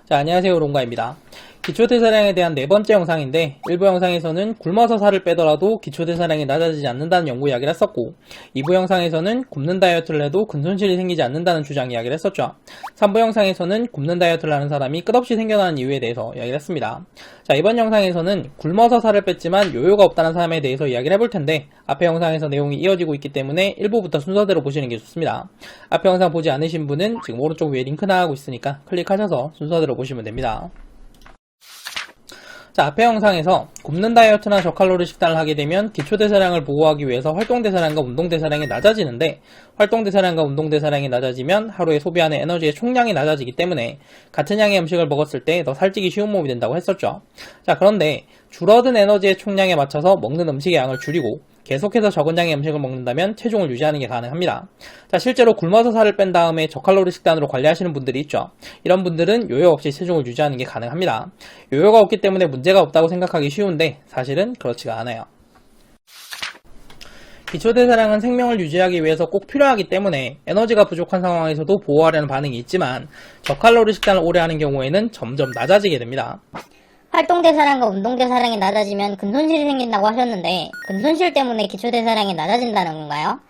자, 안녕하세요. 롱가입니다. 기초대사량에 대한 네 번째 영상인데, 일부 영상에서는 굶어서 살을 빼더라도 기초대사량이 낮아지지 않는다는 연구 이야기를 했었고, 2부 영상에서는 굶는 다이어트를 해도 근손실이 생기지 않는다는 주장 이야기를 했었죠. 3부 영상에서는 굶는 다이어트를 하는 사람이 끝없이 생겨나는 이유에 대해서 이야기를 했습니다. 자, 이번 영상에서는 굶어서 살을 뺐지만 요요가 없다는 사람에 대해서 이야기를 해볼 텐데, 앞에 영상에서 내용이 이어지고 있기 때문에 1부부터 순서대로 보시는 게 좋습니다. 앞에 영상 보지 않으신 분은 지금 오른쪽 위에 링크 나가고 있으니까 클릭하셔서 순서대로 보시면 됩니다. 자, 앞의 영상에서 굶는 다이어트나 저칼로리 식단을 하게 되면 기초대사량을 보호하기 위해서 활동대사량과 운동대사량이 낮아지는데, 활동대사량과 운동대사량이 낮아지면 하루에 소비하는 에너지의 총량이 낮아지기 때문에 같은 양의 음식을 먹었을 때 더 살찌기 쉬운 몸이 된다고 했었죠. 자, 그런데 줄어든 에너지의 총량에 맞춰서 먹는 음식의 양을 줄이고 계속해서 적은 양의 음식을 먹는다면 체중을 유지하는 게 가능합니다. 자, 실제로 굶어서 살을 뺀 다음에 저칼로리 식단으로 관리하시는 분들이 있죠. 이런 분들은 요요 없이 체중을 유지하는 게 가능합니다. 요요가 없기 때문에 문제가 없다고 생각하기 쉬운데 사실은 그렇지가 않아요. 기초대사량은 생명을 유지하기 위해서 꼭 필요하기 때문에 에너지가 부족한 상황에서도 보호하려는 반응이 있지만 저칼로리 식단을 오래 하는 경우에는 점점 낮아지게 됩니다. 활동대사량과 운동대사량이 낮아지면 근손실이 생긴다고 하셨는데 근손실 때문에 기초대사량이 낮아진다는 건가요?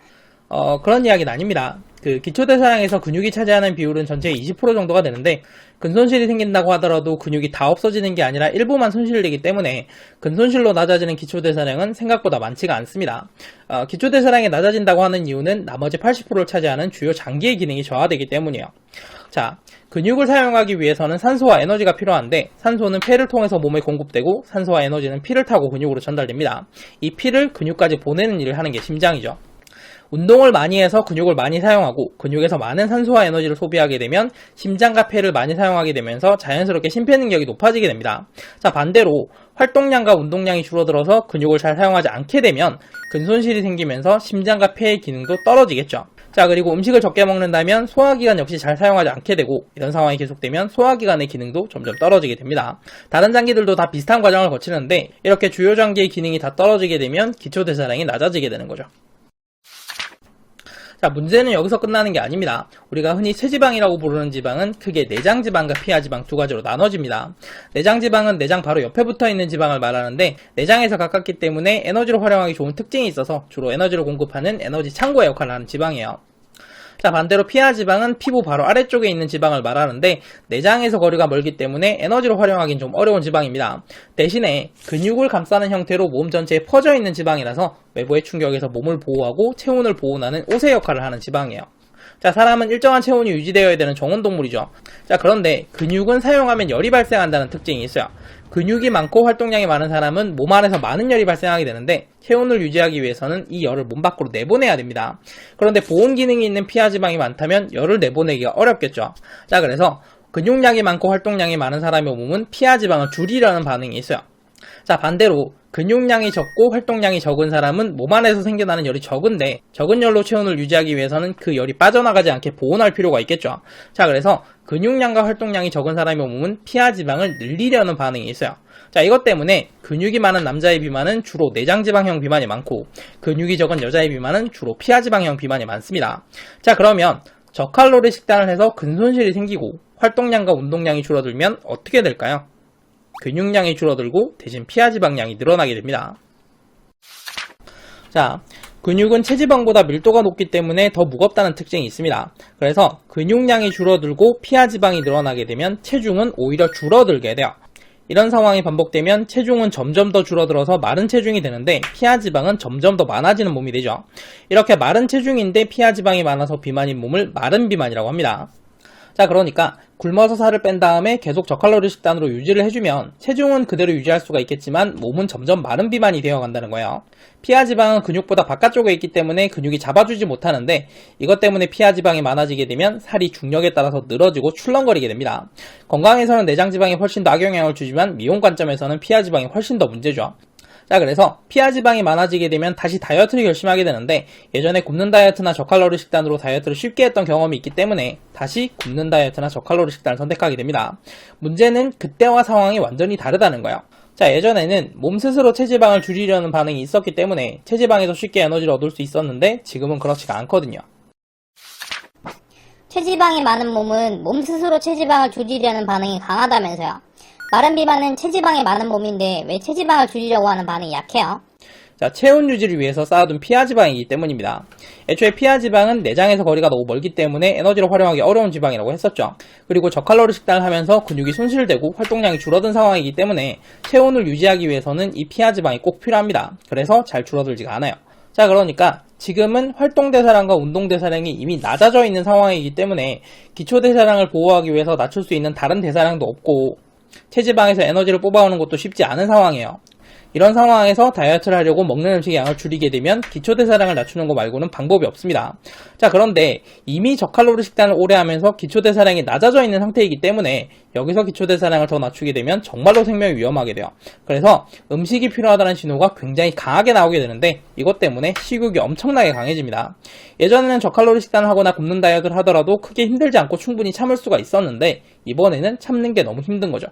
그런 이야기는 아닙니다. 기초대사량에서 근육이 차지하는 비율은 전체의 20% 정도가 되는데 근손실이 생긴다고 하더라도 근육이 다 없어지는 게 아니라 일부만 손실되기 때문에 근손실로 낮아지는 기초대사량은 생각보다 많지가 않습니다. 기초대사량이 낮아진다고 하는 이유는 나머지 80%를 차지하는 주요 장기의 기능이 저하되기 때문이에요. 자, 근육을 사용하기 위해서는 산소와 에너지가 필요한데 산소는 폐를 통해서 몸에 공급되고 산소와 에너지는 피를 타고 근육으로 전달됩니다. 이 피를 근육까지 보내는 일을 하는 게 심장이죠. 운동을 많이 해서 근육을 많이 사용하고 근육에서 많은 산소와 에너지를 소비하게 되면 심장과 폐를 많이 사용하게 되면서 자연스럽게 심폐 능력이 높아지게 됩니다. 자, 반대로 활동량과 운동량이 줄어들어서 근육을 잘 사용하지 않게 되면 근손실이 생기면서 심장과 폐의 기능도 떨어지겠죠. 자, 그리고 음식을 적게 먹는다면 소화기관 역시 잘 사용하지 않게 되고 이런 상황이 계속되면 소화기관의 기능도 점점 떨어지게 됩니다. 다른 장기들도 다 비슷한 과정을 거치는데 이렇게 주요 장기의 기능이 다 떨어지게 되면 기초대사량이 낮아지게 되는 거죠. 자, 문제는 여기서 끝나는 게 아닙니다. 우리가 흔히 체지방이라고 부르는 지방은 크게 내장지방과 피하지방 두 가지로 나눠집니다. 내장지방은 내장 바로 옆에 붙어있는 지방을 말하는데 내장에서 가깝기 때문에 에너지로 활용하기 좋은 특징이 있어서 주로 에너지를 공급하는 에너지 창고의 역할을 하는 지방이에요. 자, 반대로 피하지방은 피부 바로 아래쪽에 있는 지방을 말하는데 내장에서 거리가 멀기 때문에 에너지로 활용하기는 좀 어려운 지방입니다. 대신에 근육을 감싸는 형태로 몸 전체에 퍼져 있는 지방이라서 외부의 충격에서 몸을 보호하고 체온을 보온하는 옷의 역할을 하는 지방이에요. 자, 사람은 일정한 체온이 유지되어야 되는 정온동물이죠. 자, 그런데 근육은 사용하면 열이 발생한다는 특징이 있어요. 근육이 많고 활동량이 많은 사람은 몸 안에서 많은 열이 발생하게 되는데 체온을 유지하기 위해서는 이 열을 몸 밖으로 내보내야 됩니다. 그런데 보온 기능이 있는 피하지방이 많다면 열을 내보내기가 어렵겠죠. 자, 그래서 근육량이 많고 활동량이 많은 사람의 몸은 피하지방을 줄이려는 반응이 있어요. 자, 반대로 근육량이 적고 활동량이 적은 사람은 몸 안에서 생겨나는 열이 적은데 적은 열로 체온을 유지하기 위해서는 그 열이 빠져나가지 않게 보온할 필요가 있겠죠. 자, 그래서 근육량과 활동량이 적은 사람의 몸은 피하지방을 늘리려는 반응이 있어요. 자, 이것 때문에 근육이 많은 남자의 비만은 주로 내장지방형 비만이 많고 근육이 적은 여자의 비만은 주로 피하지방형 비만이 많습니다. 자, 그러면 저칼로리 식단을 해서 근손실이 생기고 활동량과 운동량이 줄어들면 어떻게 될까요? 근육량이 줄어들고 대신 피하지방량이 늘어나게 됩니다. 자, 근육은 체지방보다 밀도가 높기 때문에 더 무겁다는 특징이 있습니다. 그래서 근육량이 줄어들고 피하지방이 늘어나게 되면 체중은 오히려 줄어들게 돼요. 이런 상황이 반복되면 체중은 점점 더 줄어들어서 마른 체중이 되는데 피하지방은 점점 더 많아지는 몸이 되죠. 이렇게 마른 체중인데 피하지방이 많아서 비만인 몸을 마른 비만이라고 합니다. 자, 그러니까 굶어서 살을 뺀 다음에 계속 저칼로리 식단으로 유지를 해주면 체중은 그대로 유지할 수가 있겠지만 몸은 점점 마른 비만이 되어간다는 거예요. 피하지방은 근육보다 바깥쪽에 있기 때문에 근육이 잡아주지 못하는데 이것 때문에 피하지방이 많아지게 되면 살이 중력에 따라서 늘어지고 출렁거리게 됩니다. 건강에서는 내장지방이 훨씬 더 악영향을 주지만 미용 관점에서는 피하지방이 훨씬 더 문제죠. 자, 그래서 피하지방이 많아지게 되면 다시 다이어트를 결심하게 되는데 예전에 굶는 다이어트나 저칼로리 식단으로 다이어트를 쉽게 했던 경험이 있기 때문에 다시 굶는 다이어트나 저칼로리 식단을 선택하게 됩니다. 문제는 그때와 상황이 완전히 다르다는 거예요. 자, 예전에는 몸 스스로 체지방을 줄이려는 반응이 있었기 때문에 체지방에서 쉽게 에너지를 얻을 수 있었는데 지금은 그렇지가 않거든요. 체지방이 많은 몸은 몸 스스로 체지방을 줄이려는 반응이 강하다면서요. 마른 비만은 체지방이 많은 몸인데 왜 체지방을 줄이려고 하는 반응이 약해요? 자, 체온 유지를 위해서 쌓아둔 피하 지방이기 때문입니다. 애초에 피하 지방은 내장에서 거리가 너무 멀기 때문에 에너지로 활용하기 어려운 지방이라고 했었죠. 그리고 저칼로리 식단을 하면서 근육이 손실되고 활동량이 줄어든 상황이기 때문에 체온을 유지하기 위해서는 이 피하 지방이 꼭 필요합니다. 그래서 잘 줄어들지가 않아요. 자, 그러니까 지금은 활동대사량과 운동대사량이 이미 낮아져 있는 상황이기 때문에 기초대사량을 보호하기 위해서 낮출 수 있는 다른 대사량도 없고 체지방에서 에너지를 뽑아오는 것도 쉽지 않은 상황이에요. 이런 상황에서 다이어트를 하려고 먹는 음식의 양을 줄이게 되면 기초대사량을 낮추는 거 말고는 방법이 없습니다. 자, 그런데 이미 저칼로리 식단을 오래 하면서 기초대사량이 낮아져 있는 상태이기 때문에 여기서 기초대사량을 더 낮추게 되면 정말로 생명이 위험하게 돼요. 그래서 음식이 필요하다는 신호가 굉장히 강하게 나오게 되는데 이것 때문에 식욕이 엄청나게 강해집니다. 예전에는 저칼로리 식단을 하거나 굶는 다이어트를 하더라도 크게 힘들지 않고 충분히 참을 수가 있었는데 이번에는 참는 게 너무 힘든 거죠.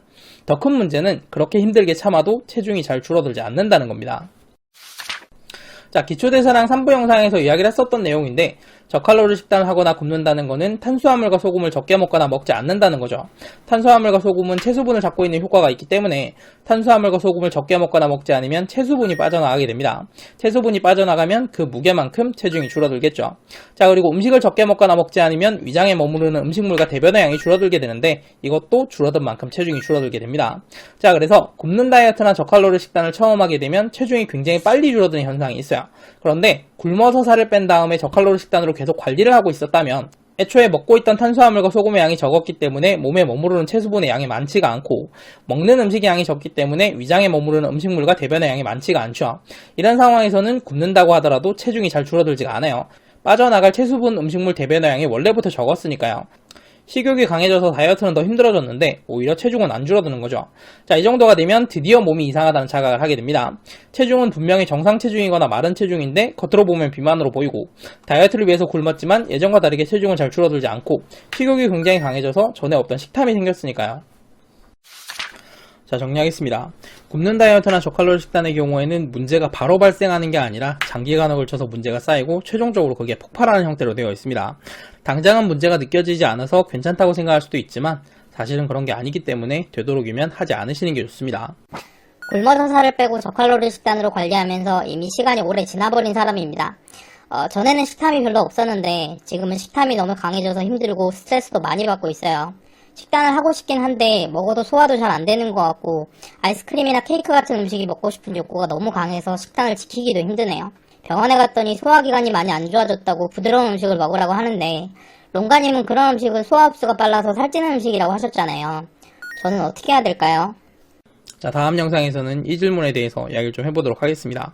더 큰 문제는 그렇게 힘들게 참아도 체중이 잘 줄어들지 않는다는 겁니다. 자, 기초대사량 3부 영상에서 이야기를 했었던 내용인데 저칼로리 식단을 하거나 굶는다는 거는 탄수화물과 소금을 적게 먹거나 먹지 않는다는 거죠. 탄수화물과 소금은 체수분을 잡고 있는 효과가 있기 때문에 탄수화물과 소금을 적게 먹거나 먹지 않으면 체수분이 빠져나가게 됩니다. 체수분이 빠져나가면 그 무게만큼 체중이 줄어들겠죠. 자, 그리고 음식을 적게 먹거나 먹지 않으면 위장에 머무르는 음식물과 대변의 양이 줄어들게 되는데 이것도 줄어든 만큼 체중이 줄어들게 됩니다. 자, 그래서 굶는 다이어트나 저칼로리 식단을 처음 하게 되면 체중이 굉장히 빨리 줄어드는 현상이 있어요. 그런데 굶어서 살을 뺀 다음에 저칼로리 식단으로 계속 관리를 하고 있었다면 애초에 먹고 있던 탄수화물과 소금의 양이 적었기 때문에 몸에 머무르는 체수분의 양이 많지가 않고 먹는 음식의 양이 적기 때문에 위장에 머무르는 음식물과 대변의 양이 많지가 않죠. 이런 상황에서는 굶는다고 하더라도 체중이 잘 줄어들지가 않아요. 빠져나갈 체수분 음식물 대변의 양이 원래부터 적었으니까요. 식욕이 강해져서 다이어트는 더 힘들어졌는데 오히려 체중은 안 줄어드는 거죠. 자, 이 정도가 되면 드디어 몸이 이상하다는 자각을 하게 됩니다. 체중은 분명히 정상 체중이거나 마른 체중인데 겉으로 보면 비만으로 보이고 다이어트를 위해서 굶었지만 예전과 다르게 체중은 잘 줄어들지 않고 식욕이 굉장히 강해져서 전에 없던 식탐이 생겼으니까요. 자, 정리하겠습니다. 굶는 다이어트나 저칼로리 식단의 경우에는 문제가 바로 발생하는 게 아니라 장기간에 걸쳐서 문제가 쌓이고 최종적으로 그게 폭발하는 형태로 되어 있습니다. 당장은 문제가 느껴지지 않아서 괜찮다고 생각할 수도 있지만 사실은 그런 게 아니기 때문에 되도록이면 하지 않으시는 게 좋습니다. 굶어서 살을 빼고 저칼로리 식단으로 관리하면서 이미 시간이 오래 지나버린 사람입니다. 전에는 식탐이 별로 없었는데 지금은 식탐이 너무 강해져서 힘들고 스트레스도 많이 받고 있어요. 식단을 하고 싶긴 한데 먹어도 소화도 잘 안 되는 것 같고 아이스크림이나 케이크 같은 음식이 먹고 싶은 욕구가 너무 강해서 식단을 지키기도 힘드네요. 병원에 갔더니 소화기관이 많이 안 좋아졌다고 부드러운 음식을 먹으라고 하는데 롱가님은 그런 음식은 소화 흡수가 빨라서 살찌는 음식이라고 하셨잖아요. 저는 어떻게 해야 될까요? 자, 다음 영상에서는 이 질문에 대해서 이야기를 좀 해보도록 하겠습니다.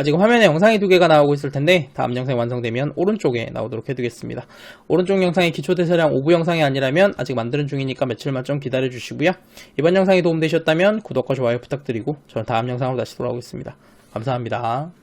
지금 화면에 영상이 2개가 나오고 있을 텐데 다음 영상이 완성되면 오른쪽에 나오도록 해두겠습니다. 오른쪽 영상이 기초대사량 5부 영상이 아니라면 아직 만드는 중이니까 며칠만 좀 기다려주시고요. 이번 영상이 도움되셨다면 구독과 좋아요 부탁드리고 저는 다음 영상으로 다시 돌아오겠습니다. 감사합니다.